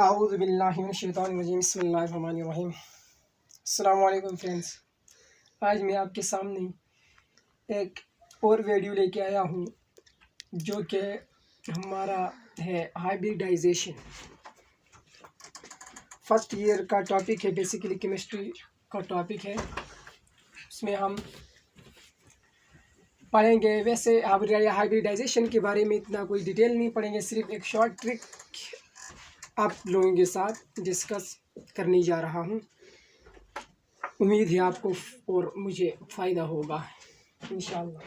आऊज़ु बिल्लाहि मिनश शैतानिर रजीम बिस्मिल्लाहिर्रहमानिर्रहीम। अस्सलाम वालेकुम फ्रेंड्स, आज मैं आपके सामने एक और वीडियो लेके आया हूँ जो कि हमारा है हाइब्रिडाइजेशन। फर्स्ट ईयर का टॉपिक है, बेसिकली केमिस्ट्री का टॉपिक है। उसमें हम पढ़ेंगे। वैसे हाइब्रिडाइजेशन के बारे में इतना कोई डिटेल नहीं पढ़ेंगे, सिर्फ एक शॉर्ट ट्रिक आप लोगों के साथ डिस्कस करने जा रहा हूँ। उम्मीद है आपको और मुझे फ़ायदा होगा इंशाल्लाह।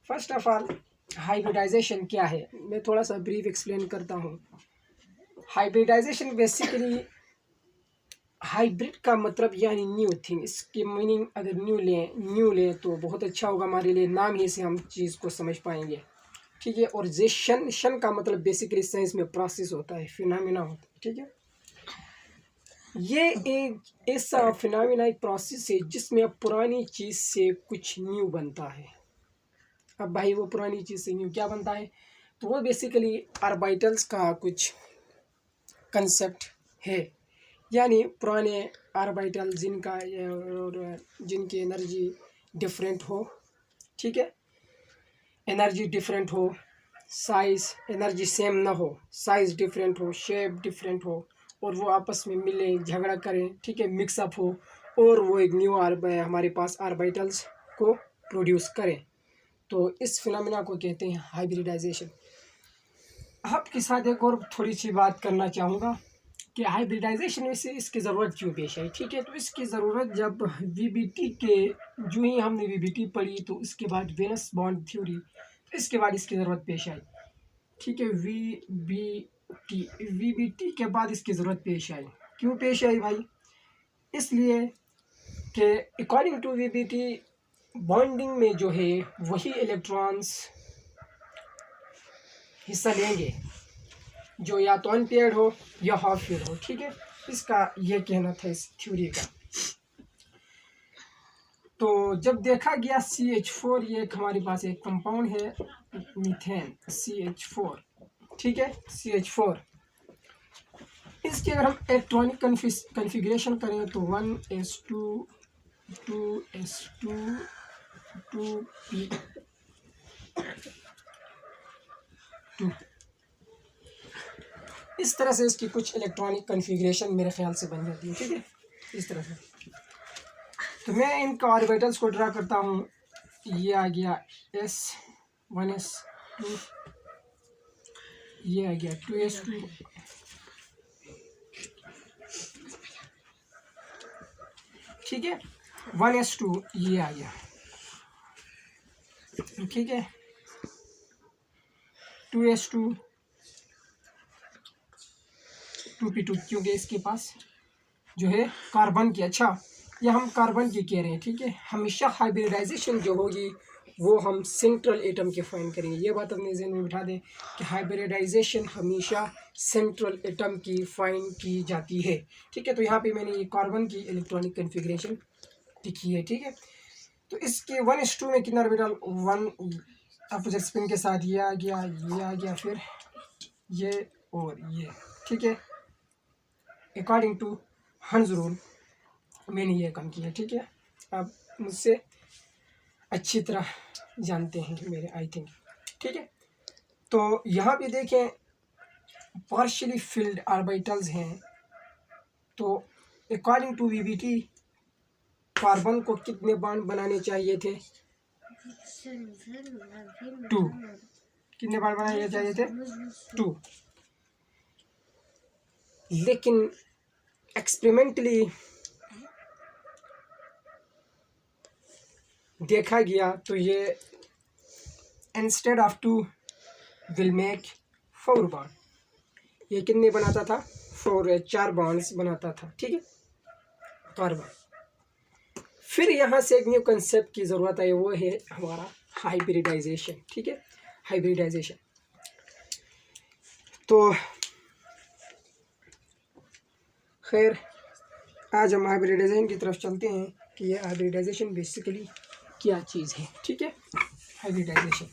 फर्स्ट ऑफ ऑल, हाइब्रिडाइजेशन क्या है, मैं थोड़ा सा ब्रीफ एक्सप्लेन करता हूँ। हाइब्रिडाइजेशन बेसिकली, हाइब्रिड का मतलब यानी न्यू थिंग। इसकी मीनिंग अगर न्यू लें तो बहुत अच्छा होगा हमारे लिए, नाम ही से हम चीज़ को समझ पाएंगे, ठीक है। और शन का मतलब बेसिकली साइंस में प्रोसेस होता है, फिनोमेना होता है, ठीक है। ये एक ऐसा फिनोमेना, एक प्रोसेस है जिसमें अब पुरानी चीज़ से कुछ न्यू बनता है। अब भाई वो पुरानी चीज़ से न्यू क्या बनता है, तो वो बेसिकली ऑर्बिटल्स का कुछ कंसेप्ट है। यानी पुराने ऑर्बिटल जिनकी एनर्जी डिफरेंट हो, ठीक है, एनर्जी डिफरेंट हो, साइज़ एनर्जी सेम ना हो, साइज़ डिफरेंट हो, शेप डिफरेंट हो, और वो आपस में मिले, झगड़ा करें, ठीक है, मिक्सअप हो, और वो एक न्यू हमारे पास ऑर्बिटल्स को प्रोड्यूस करें। तो इस फिनोमेना को कहते हैं हाइब्रिडाइजेशन। आपके साथ एक और थोड़ी सी बात करना चाहूँगा कि हाइब्रिडाइजेशन में से इसकी ज़रूरत क्यों पेश आई, ठीक है। तो इसकी ज़रूरत जब वीबीटी के, जो ही हमने वीबीटी पढ़ी तो इसके बाद वेनस बॉन्ड थ्योरी, तो इसके बाद इसकी ज़रूरत पेश आई, ठीक है। वीबीटी के बाद इसकी ज़रूरत पेश आई। क्यों पेश आई भाई, इसलिए कि अकॉर्डिंग टू वीबीटी बॉन्डिंग में जो है वही इलेक्ट्रॉन्स हिस्सा लेंगे जो या तो अनपेयर्ड हो या हाफ पेयर्ड हो, ठीक है। इसका ये कहना था इस थ्योरी का। तो जब देखा गया CH4, ये एक हमारे पास एक कंपाउंड है मीथेन CH4, ठीक है, CH4। इसकी अगर हम इलेक्ट्रॉनिक कन्फिग्रेशन करें तो 1s2 2s2 2p2, इस तरह से इसकी कुछ इलेक्ट्रॉनिक कन्फिग्रेशन मेरे ख्याल से बन जाती है, ठीक है, इस तरह से। तो मैं इनका ऑर्बिटल्स को ड्रा करता हूँ। ये आ गया S1s2, ये आ गया 2s2, ठीक है, 1s2 ये आ गया, ठीक है, 2s2 2p2, क्योंकि इसके पास जो है कार्बन की, अच्छा ये हम कार्बन की कह रहे हैं, ठीक है। हमेशा हाइब्रिडाइजेशन जो होगी वो हम सेंट्रल एटम के फाइंड करेंगे। ये बात अपने जहन में बिठा दें कि हाइब्रिडाइजेशन हमेशा सेंट्रल एटम की फाइंड की जाती है, ठीक है। तो यहाँ पे मैंने ये कार्बन की इलेक्ट्रॉनिक कन्फिग्रेशन लिखी है, ठीक है। तो इसके 1s2 में कितना ऑर्बिटल, 1 अपोजिट स्पिन के साथ ये आ गया, ये आ गया, फिर ये और ये, ठीक है। अकॉर्डिंग टू हंस रूल मैंने ये काम किया, ठीक है। आप मुझसे अच्छी तरह जानते हैं मेरे, आई थिंक, ठीक है। तो यहाँ पे देखें पार्शियली फिल्ड ऑर्बिटल्स हैं। तो अकॉर्डिंग टू वीबीटी कार्बन को कितने बॉन्ड बनाने चाहिए थे, 2। कितने बॉन्ड बनाने चाहिए थे, 2। लेकिन एक्सपेरिमेंटली देखा गया तो ये instead of 2 will make 4 bond. ये कितने बनाता था, 4 बॉन्ड्स बनाता था, ठीक है, कार्बन। फिर यहाँ से एक न्यू कंसेप्ट की ज़रूरत है, वो है हमारा हाइब्रिडाइजेशन, ठीक है, हाइब्रिडाइजेशन। तो खैर आज हम हाइब्रिडाइजेशन की तरफ चलते हैं कि ये हाइब्रिडाइजेशन बेसिकली क्या चीज़ है, ठीक है। हाइब्रिडाइजेशन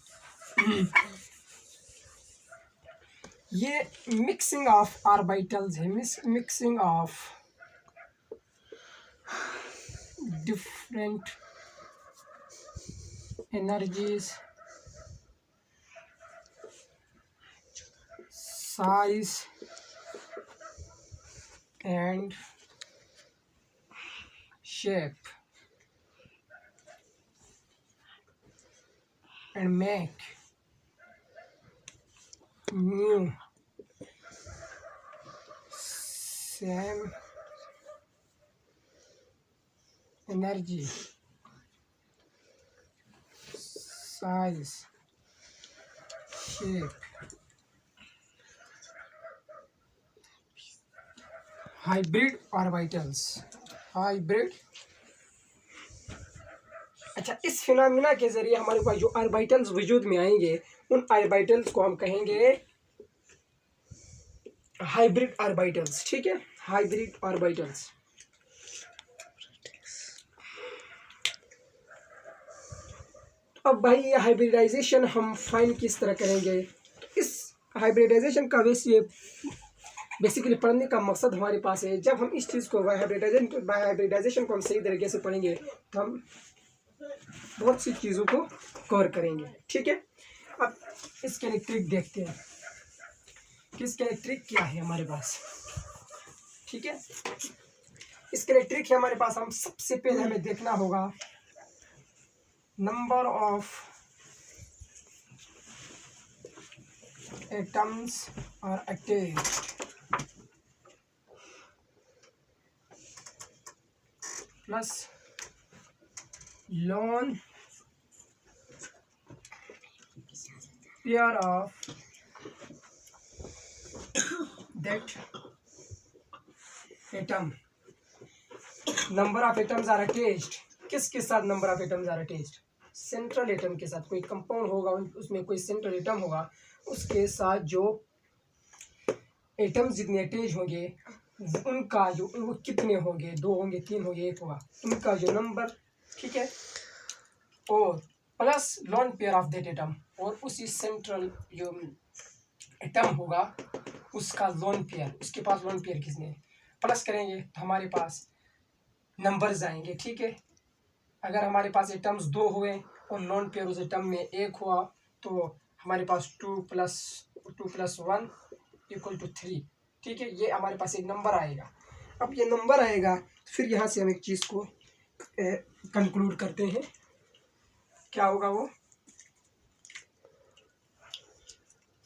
ये मिक्सिंग ऑफ ऑर्बिटल्स है, mixing of different energies, size and shape and make new same energy, size, shape, hybrid orbitals, hybrid। अच्छा, इस फिनोमिना के जरिए हमारे पास जो ऑर्बिटल्स वजूद में आएंगे उन ऑर्बिटल्स को हम कहेंगे हाइब्रिड ऑर्बिटल्स। ठीक है, हाइब्रिड ऑर्बिटल्स। अब भाई ये हाइब्रिडाइजेशन हम फाइन किस तरह करेंगे? इस हाइब्रिडाइजेशन का वैसे बेसिकली पढ़ने का मकसद हमारे पास है, जब हम इस चीज़ को हाइब्रिडाइजेशन को हम सही तरीके से पढ़ेंगे तो हम बहुत सी चीज़ों को कवर करेंगे। ठीक है, अब इसके लिए ट्रिक देखते हैं कि इसके लिए ट्रिक क्या है हमारे पास। ठीक है, इसके लिए ट्रिक है हमारे पास। हम सबसे पहले हमें देखना होगा number of atoms are attached plus lone pair of that atom, number of atoms are attached। किसके साथ number of atoms are attached? Central atom के साथ। कोई कंपाउंड होगा उसमें कोई सेंट्रल एटम होगा, उसके साथ जो एटम्स जितने अटैच होंगे उनका जो वो कितने होंगे, 2 होंगे, 3 होंगे, 1 होगा, उनका जो नंबर। ठीक है, और plus lone pair of that atom, और उसी सेंट्रल जो एटम होगा उसका लोन पेयर, उसके पास लोन पेयर किसने, प्लस करेंगे तो हमारे पास नंबर्स आएंगे। ठीक है, अगर हमारे पास एटम्स 2 हुए और लोन पेयर उस एटम में 1 हुआ तो हमारे पास 2 + 1 = 3। ठीक है, ये हमारे पास एक नंबर आएगा। अब ये नंबर आएगा फिर यहाँ से हम एक चीज़ को कंक्लूड करते हैं। क्या होगा वो?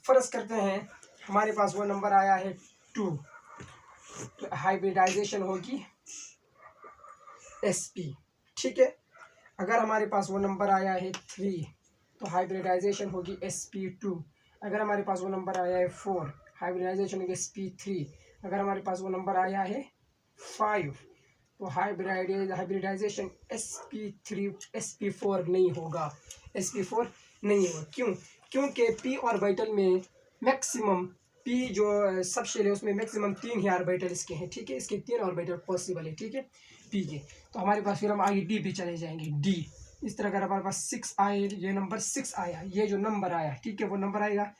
फर्ज करते हैं हमारे पास वो नंबर आया है 2, तो हाइब्रिडाइजेशन होगी sp। ठीक है, अगर हमारे पास वो नंबर आया है 3 तो हाइब्रिडाइजेशन होगी sp2। अगर हमारे पास वो नंबर आया है 4 हाइब्रिडाइजेशन होगी sp3। अगर हमारे पास वो नंबर आया है 5 तो हाइब्रिडाइजेशन sp4 नहीं होगा, sp4 नहीं होगा। क्यों? क्योंकि p ऑर्बिटल में मैक्सिमम p जो सबशेल है उसमें मैक्सिमम 3 ही ऑर्बिटल इसके हैं। ठीक है, इसके 3 ऑर्बिटल पॉसिबल है। ठीक है, p के, तो हमारे पास फिर हम आगे d पे चले जाएंगे। d इस तरह अगर हमारे पास 6 आए, ये नंबर 6 आया, ये जो नंबर आया, ठीक है, वो नंबर आएगा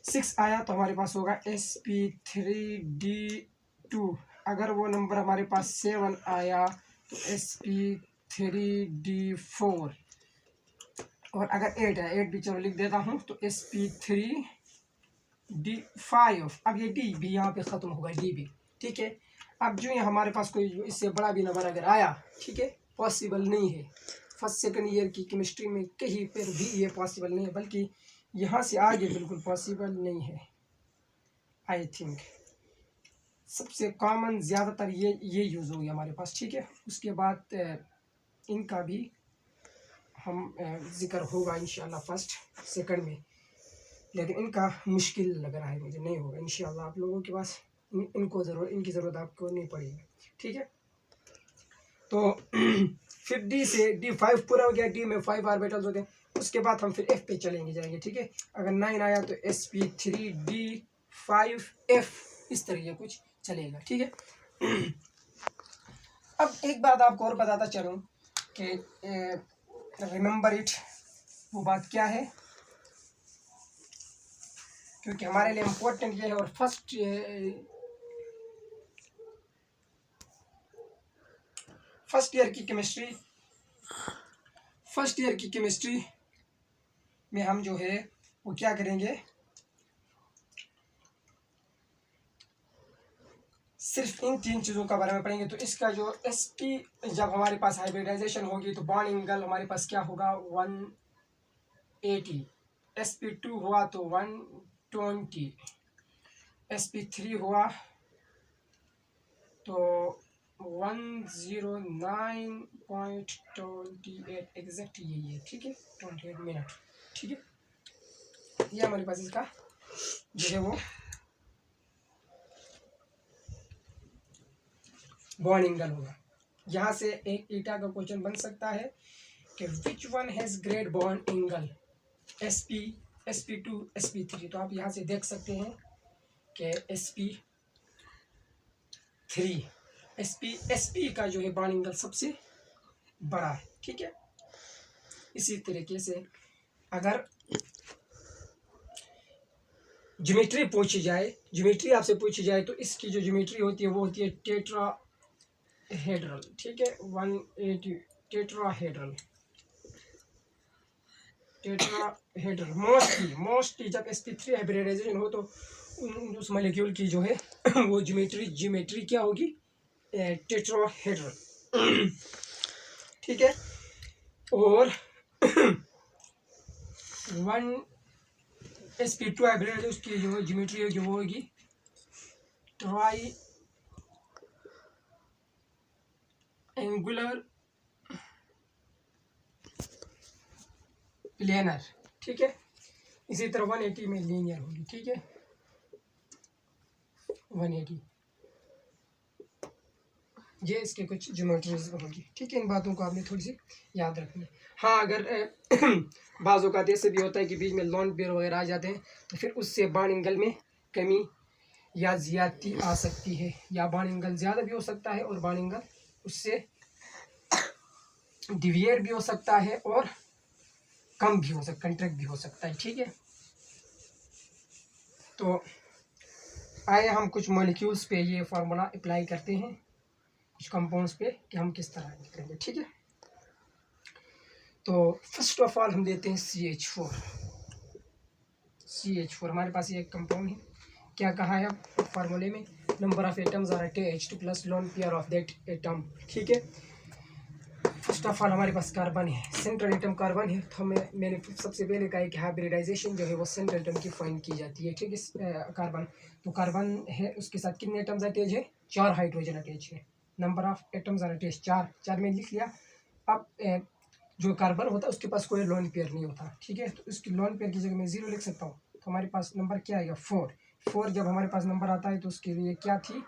6 आया तो हमारे पास होगा sp3d2। अगर वो नंबर हमारे पास 7 आया तो sp3d4। और अगर 8 है, 8 भी चलो लिख देता हूँ, तो sp3d5। अब ये d भी यहाँ पे ख़त्म होगा, d भी। ठीक है, अब जो ये हमारे पास कोई इससे बड़ा भी नंबर अगर आया, ठीक है, पॉसिबल नहीं है। फर्स्ट सेकंड ईयर की केमिस्ट्री में कहीं पर भी ये पॉसिबल नहीं है, बल्कि यहाँ से आगे बिल्कुल पॉसिबल नहीं है। आई थिंक सबसे कॉमन ज़्यादातर ये यूज़ होगी हमारे पास। ठीक है, उसके बाद इनका भी हम जिक्र होगा इंशाल्लाह फर्स्ट सेकंड में, लेकिन इनका मुश्किल लग रहा है मुझे, नहीं होगा इंशाल्लाह। आप लोगों के पास इनकी ज़रूरत आपको नहीं पड़ेगी। ठीक है, तो फिर डी से d5 पूरा हो गया, डी में 5 ऑर्बिटल्स होते हैं। उसके बाद हम फिर f पे जाएंगे। ठीक है, अगर 9 आया तो sp3d5f, इस तरीके कुछ चलेगा। ठीक है, अब एक बात आपको और बताता चलूँ कि रिमेंबर इट, वो बात क्या है? क्योंकि हमारे लिए इम्पोर्टेंट ये है। और फर्स्ट ईयर की केमिस्ट्री में हम जो है वो क्या करेंगे, सिर्फ इन 3 चीज़ों का बारे में पढ़ेंगे। तो इसका जो sp जब हमारे पास हाइब्रिडाइजेशन होगी तो बॉन्ड एंगल हमारे पास क्या होगा 180, sp2 हुआ तो 120, sp3 हुआ तो 109.28 एग्जैक्ट यही है, ठीक है, 28 मिनट, ठीक है। ये हमारे पास इसका जो है वो बॉन्ड एंगल होगा। यहाँ से एक ईटा का क्वेश्चन बन सकता है कि which one has great bond angle, sp, sp2, sp3। तो आप यहाँ से देख सकते हैं कि sp का जो है बॉन्ड एंगल सबसे बड़ा है, ठीक है। इसी तरीके से अगर ज्योमेट्री पूछी जाए, ज्योमेट्री आपसे पूछी जाए तो इसकी जो ज्योमेट्री होती है वो होती है टेट्राहेड्रल, ठीक है, 180 टेट्राहेड्रल। मोस्टली जब sp3 हाइब्रिडाइजेशन हो तो उस मॉलिक्यूल की जो है वो ज्योमेट्री क्या होगी, टेट्राहेड्रल, ठीक है। और sp2 हाइब्रिड उसकी जो ज्योमेट्री होगी वो होगी ट्राई एंगुलर प्लेनर, ठीक है। इसी तरह 180 में लीनियर होगी, ठीक है, 180 ये इसके कुछ ज्योमेट्रीज होगी, ठीक है। इन बातों को आपने थोड़ी सी याद रखनी है। हाँ, अगर बाज़ औक़ात ऐसे भी होता है कि बीच में लॉन पेयर वगैरह आ जाते हैं तो फिर उससे बॉन्ड एंगल में कमी या ज़्यादती आ सकती है, या बॉन्ड एंगल ज़्यादा भी हो सकता है और बॉन्ड एंगल उससे डिविएट भी हो सकता है और कम भी हो सकता, कंट्रैक्ट भी हो सकता है, ठीक है। तो आइए हम कुछ मॉलिक्यूल्स पे ये फार्मूला अप्लाई करते हैं, कुछ कंपाउंड्स पे कि हम किस तरह करेंगे, ठीक है। तो फर्स्ट ऑफ ऑल हम देते हैं CH4 हमारे पास ये एक कंपाउंड है। क्या कहा है अब फार्मूले में, number of atoms are attached plus lone pair of that atom, ठीक है। फर्स्ट ऑफ ऑल हमारे पास कार्बन है, सेंट्रल एटम कार्बन है। तो मैंने सबसे पहले कहा कि हाइब्रिडाइजेशन जो है वो सेंट्रल एटम की फाइंड की जाती है, ठीक है। कार्बन, तो कार्बन है, उसके साथ कितने एटम्स अटैच है, 4 हाइड्रोजन अटैच है। Number of atoms are attach 4 में लिख लिया। अब जो कार्बन होता है उसके पास कोई लोन पेयर नहीं होता, ठीक है। तो उसकी लोन पेयर की जगह मैं 0 लिख सकता हूँ। तो हमारे पास नंबर क्या आएगा 4 जब हमारे पास नंबर आता है तो उसके लिए क्या थी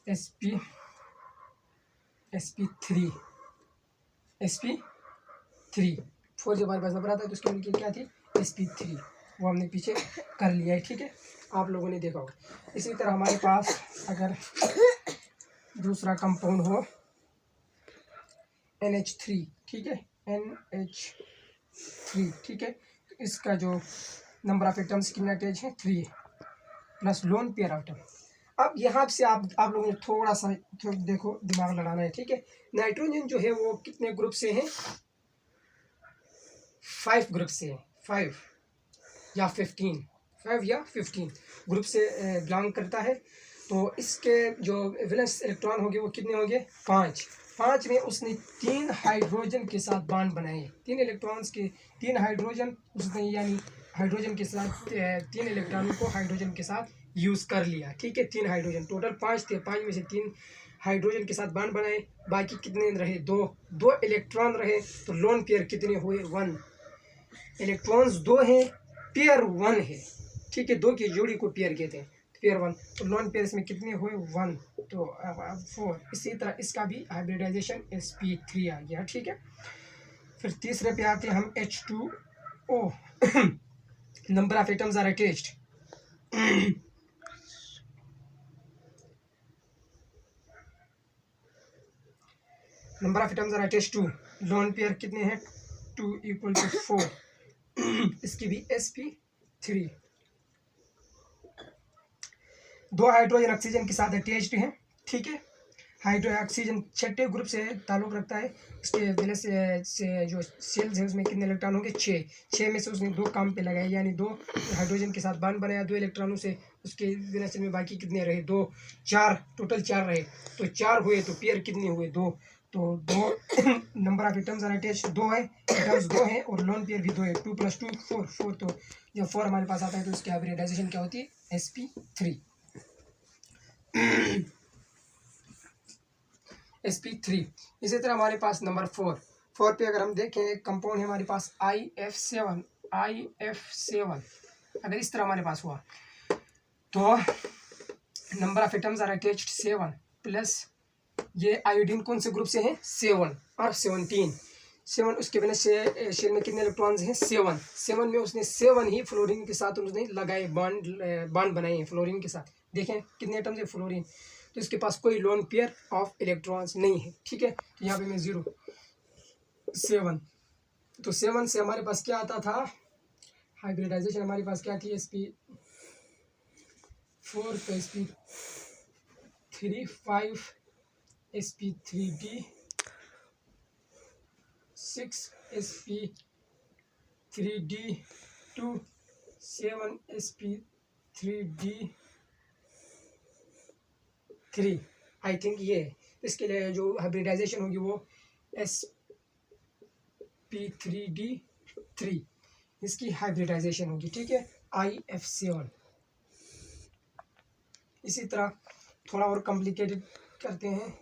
sp3 4 जब हमारे पास नंबर आता है तो उसके लिए क्या थी sp3, वो हमने पीछे कर लिया है, ठीक है, आप लोगों ने देखा होगा। इसी तरह हमारे पास अगर दूसरा कंपाउंड हो NH3, ठीक है, NH3, ठीक है। तो इसका जो नंबर ऑफ एटम्स कितना अटैच है 3 प्लस लोन पेयर आइटम। अब यहाँ से आप लोगों ने थोड़ा सा देखो दिमाग लगाना है, ठीक है। नाइट्रोजन जो है वो कितने ग्रुप से है, 5 ग्रुप से है, 5 या 15 ग्रुप से बिलोंग करता है। तो इसके जो वैलेंस इलेक्ट्रॉन होंगे वो कितने होंगे 5 में उसने 3 हाइड्रोजन के साथ बॉन्ड बनाए, 3 इलेक्ट्रॉन्स के 3 हाइड्रोजन उसने, यानी हाइड्रोजन के साथ 3 इलेक्ट्रॉनों को हाइड्रोजन के साथ यूज़ कर लिया, ठीक है। 3 हाइड्रोजन, टोटल 5 थे, 5 में से 3 हाइड्रोजन के साथ बॉन्ड बनाए, बाकी कितने रहे 2 इलेक्ट्रॉन रहे। तो लोन पेयर कितने हुए 1, इलेक्ट्रॉन्स 2 हैं, पेयर 1 है, ठीक है, 2 की जोड़ी को पेयर कहते हैं, पेयर 1। तो लोन पेयर में कितने हुए 1, तो 4। इसी तरह इसका भी हाइब्रिडाइजेशन sp3 आ गया, ठीक है। फिर तीसरे पे आते हैं हम H2O number of atoms are attached number of atoms are attached two, lone pair कितने हैं 2 = 4 इसकी भी sp3, दो हाइड्रोजन ऑक्सीजन के साथ अटैच्ड हैं, ठीक है। हाइड्रो ऑक्सीजन छठे ग्रुप से ताल्लुक़ रखता है, इसके वजह से जो सेल्स है उसमें कितने इलेक्ट्रॉन होंगे, 6 में से उसने 2 काम पे लगाए, यानी 2 हाइड्रोजन के साथ बॉन्ड बनाया 2 इलेक्ट्रॉनों से, उसके वजह से में बाकी कितने रहे, 2 4 टोटल 4 रहे, तो 4 हुए तो पेयर कितने हुए, 2, तो 2 number of atoms are attached 2 है, एटम्स 2 हैं और लोन पेयर भी 2 है, 2 + 2 4, तो जब 4 हमारे पास आता है तो उसकी हाइब्रिडाइजेशन क्या होती है, sp3। sp3। इसी तरह हमारे पास नंबर 4 पे अगर हम देखें, कंपाउंड है हमारे पास IF7, अगर इस तरह हमारे पास हुआ तो number of atoms are attached 7 plus ये आयोडीन कौन से ग्रुप से है, 7 और 17, उसके वजह से शेल में कितने इलेक्ट्रॉन्स हैं, 7 में उसने 7 ही फ्लोरीन के साथ उसने लगाए, बॉन्ड बनाए हैं फ्लोरीन के साथ। देखें कितने एटम्स है फ्लोरीन, तो इसके पास कोई लोन पेयर ऑफ इलेक्ट्रॉन्स नहीं है, ठीक है। तो यहाँ पे मैं 0 7, तो 7 से हमारे पास क्या आता था, हाइब्रिडाइजेशन हमारे पास क्या थी, sp4 तो sp3 5 sp3d 6 sp3d 2 7 sp3d3। I think ये इसके लिए जो हाइब्रिडाइजेशन होगी वो sp3d3 इसकी हाइब्रिडाइजेशन होगी, ठीक है, IF7। इसी तरह थोड़ा और कॉम्प्लिकेटेड करते हैं,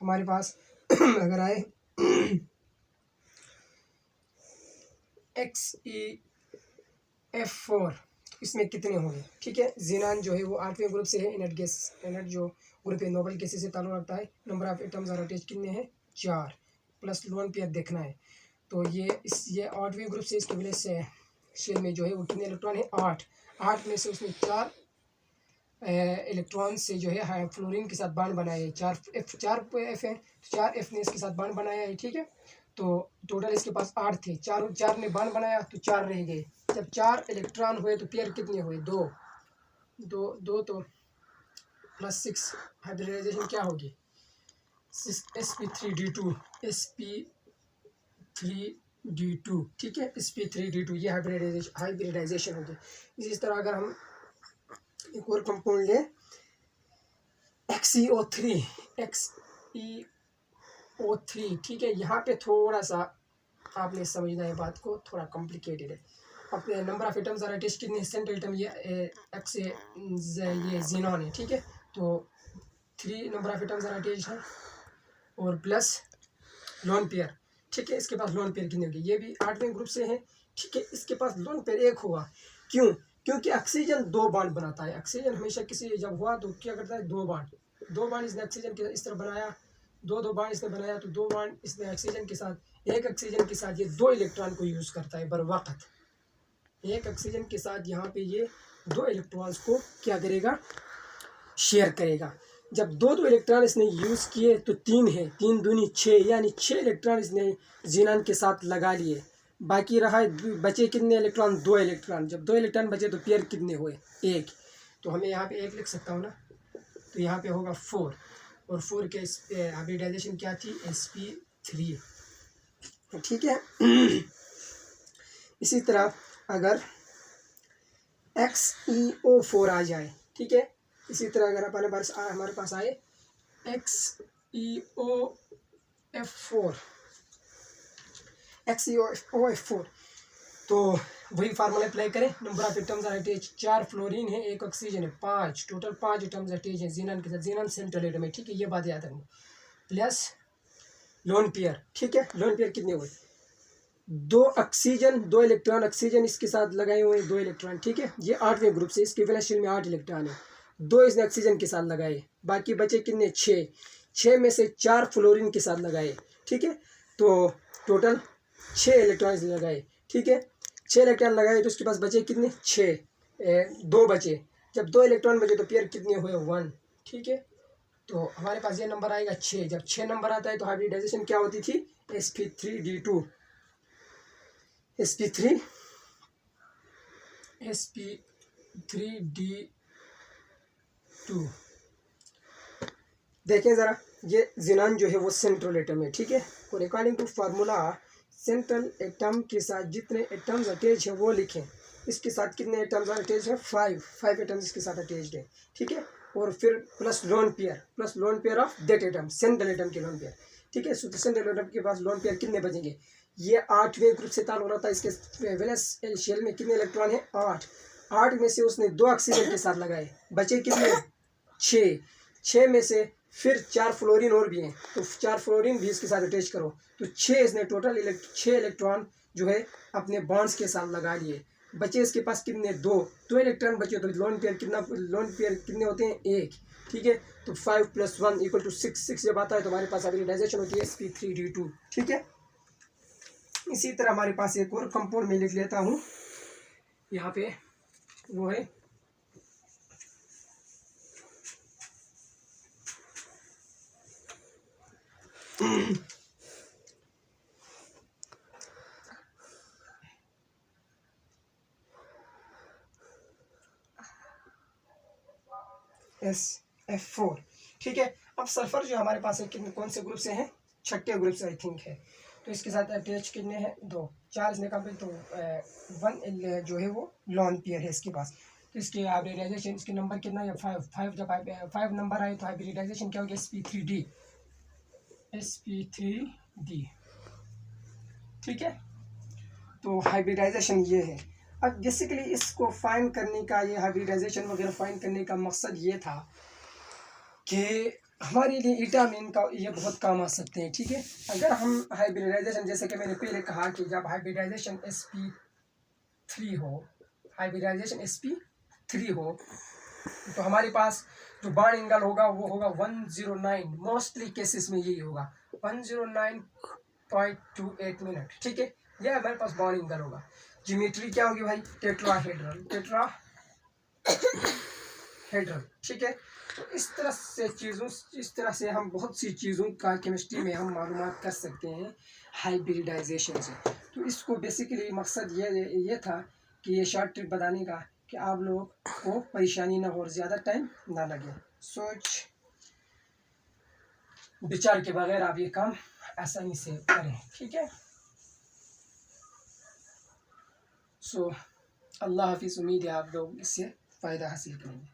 हमारे पास अगर आए XeF4, इसमें कितने होंगे, ठीक है। जीनान जो है वो 8वें ग्रुप से है, इनर्ट जो ग्रुप है नोबल गैसेस से ताल्लुक़ रखता है, number of atoms are attached कितने हैं, 4 प्लस लोन पेयर देखना है, तो ये 8वें ग्रुप से, इसके वजह से शेल में जो है वो कितने इलेक्ट्रॉन है, 8 में से उसने 4 इलेक्ट्रॉन से जो है फ्लोरीन के साथ बॉन्ड बनाए, 4 F है, 4 F ने इसके साथ बॉन्ड बनाया है, ठीक है। तो टोटल इसके पास 8 थे, 4 ने बॉन्ड बनाया तो 4 रह गए, जब 4 इलेक्ट्रॉन हुए तो पेयर कितने हुए, 2 तो +6, हाइब्रिडाइजेशन क्या होगी, sp3d2, ठीक है, sp3d2 ये हाइब्रिडाइजेशन होगी। इसी तरह अगर हम एक और कंपाउंड लें XeO3, ठीक है, यहाँ पे थोड़ा सा आपने समझना है बात को, थोड़ा कॉम्प्लिकेटेड है। अपने number of atoms are attached कितने, सेंट्रल एटम ये जीनॉन है, ठीक है, तो 3 number of atoms are attached है और प्लस लोन पेयर, ठीक है, इसके पास लोन पेयर कितने होंगे, ये भी 8वें ग्रुप से है, ठीक है, इसके पास लोन पेयर 1 हुआ, क्यों, क्योंकि ऑक्सीजन 2 बॉन्ड बनाता है, ऑक्सीजन हमेशा किसी जब हुआ तो क्या करता है, 2 बॉन्ड इसने ऑक्सीजन के इस तरह बनाया, 2 बॉन्ड इसने बनाया, तो 2 बॉन्ड इसने ऑक्सीजन के साथ, एक ऑक्सीजन के साथ ये 2 इलेक्ट्रॉन को यूज़ करता है बर वक्त, एक ऑक्सीजन के साथ यहाँ पे ये 2 इलेक्ट्रॉन्स को क्या करेगा, शेयर करेगा। जब 2 इलेक्ट्रॉन इसने यूज़ किए तो 3 है, 3 दूनी 6, यानी 6 इलेक्ट्रॉन इसने जीनान के साथ लगा लिए, बाकी रहा बचे कितने इलेक्ट्रॉन, 2 इलेक्ट्रॉन, जब 2 इलेक्ट्रॉन बचे तो पेयर कितने हुए, 1, तो हमें यहाँ पे 1 लिख सकता हूँ ना, तो यहाँ पे होगा 4, और 4 के हाइब्रिडाइजेशन क्या थी, sp3, ठीक है। इसी तरह अगर XeO4 आ जाए, ठीक है, इसी तरह अगर हमारे पास आए XeOF4, तो वही फार्मूला अप्लाई करें, number of atoms are attach, 4 fluorine है, 1 ऑक्सीजन है, 5 टोटल 5 एटम्स अटैच है जीनान के साथ, जीनान सेंट्रल एटम है, ठीक है, ये बात याद रखनी, प्लस लोन पेयर, ठीक है, लोन पेयर कितने हुए, 2 ऑक्सीजन, 2 इलेक्ट्रॉन ऑक्सीजन इसके साथ लगाए हुए हैं, 2 इलेक्ट्रॉन, ठीक है, ये 8वें ग्रुप से, इसके वैलेंस शेल में 8 इलेक्ट्रॉन है, 2 इसने ऑक्सीजन के साथ लगाए, बाकी बचे कितने, 6 में से 4 फ्लोरीन के साथ लगाए, ठीक है, तो टोटल 6 इलेक्ट्रॉन इसने लगाए, ठीक है, 6 इलेक्ट्रॉन लगाए तो उसके पास बचे कितने, 6, 2 बचे, जब 2 इलेक्ट्रॉन बचे तो पेयर कितने हुए, 1, ठीक है, तो हमारे पास ये नंबर आएगा 6, जब 6 नंबर आता है तो हाइब्रिडाइजेशन क्या होती थी, sp3d2, sp3d2 sp3 2। देखें ज़रा, ये ज़ीनान जो है वो सेंट्रल एटम है, ठीक है। और according to formula central atom के साथ जितने एटम्स अटैच है वो लिखें। इसके साथ कितने एटम्स अटैच है? 5 एटम्स इसके साथ अटैच्ड है, ठीक है। और फिर plus lone pair of that atom, central atom के लोन पेयर, ठीक है। सेंट्रल एटम के पास लोन पेयर कितने बचेंगे? ये 8वें ग्रुप से ताल्लुक़ रखता है। इसके वैलेंस शेल में कितने इलेक्ट्रॉन है? 8 में से उसने 2 ऑक्सीजन के साथ लगाए, बचे कितने? 6 में से फिर 4 फ्लोरीन और भी हैं, तो 4 फ्लोरीन भी इसके साथ अटैच करो, तो 6 इसने टोटल 6 इलेक्ट्रॉन जो है अपने बॉन्ड्स के साथ लगा लिए। बचे इसके पास कितने? 2 इलेक्ट्रॉन बचे, तो लोन पेयर कितने होते हैं? 1, ठीक है। तो 5 + 1 = 6 जब आता है तो हमारे पास हाइब्रिडाइजेशन होती है sp3d2, ठीक है। इसी तरह हमारे पास एक और कंपाउंड में लिख लेता हूँ यहाँ पे, वो है SF4, ठीक है। अब सल्फर जो हमारे पास है कितने, कौन से ग्रुप से है? 6ठे ग्रुप से आई थिंक है। तो इसके साथ अटैच कितने हैं? 2, 4 इसने कंप्लीट, तो 1 जो है वो लॉन पेयर है इसके पास। तो इसके हाइब्रिडाइजेशन, इसके नंबर कितना है? 5 जब 5 नंबर आए तो हाइब्रिडाइजेशन क्या हो गया? sp3d, ठीक है। तो हाइब्रिडाइजेशन ये है। अब बेसिकली इसको फाइंड करने का, ये हाइब्रिडाइजेशन वगैरह फाइंड करने का मकसद ये था कि हमारे लिए विटामिन का ये बहुत काम आ सकते हैं, ठीक है। अगर हम हाइब्रिडाइजेशन, जैसे कि मैंने पहले कहा कि जब हाइब्रिडाइजेशन sp3 हो तो हमारे पास जो बॉन्ड एंगल होगा वो होगा 109। मोस्टली केसेस में यही होगा 109.28 मिनट, ठीक है। यह हमारे पास बॉन्ड एंगल होगा। ज्योमेट्री क्या होगी भाई? टेट्राहेड्रल, ठीक है। तो इस तरह से हम बहुत सी चीज़ों का केमिस्ट्री में हम मालूमात कर सकते हैं हाइब्रिडाइजेशन से। तो इसको बेसिकली मकसद ये था कि ये शॉर्ट ट्रिक बताने का कि आप लोग को परेशानी ना हो और ज़्यादा टाइम ना लगे, सोच विचार के बगैर आप ये काम आसानी से करें, ठीक है। सो अल्लाह हाफिज़। उम्मीद है आप लोग इससे फ़ायदा हासिल करेंगे।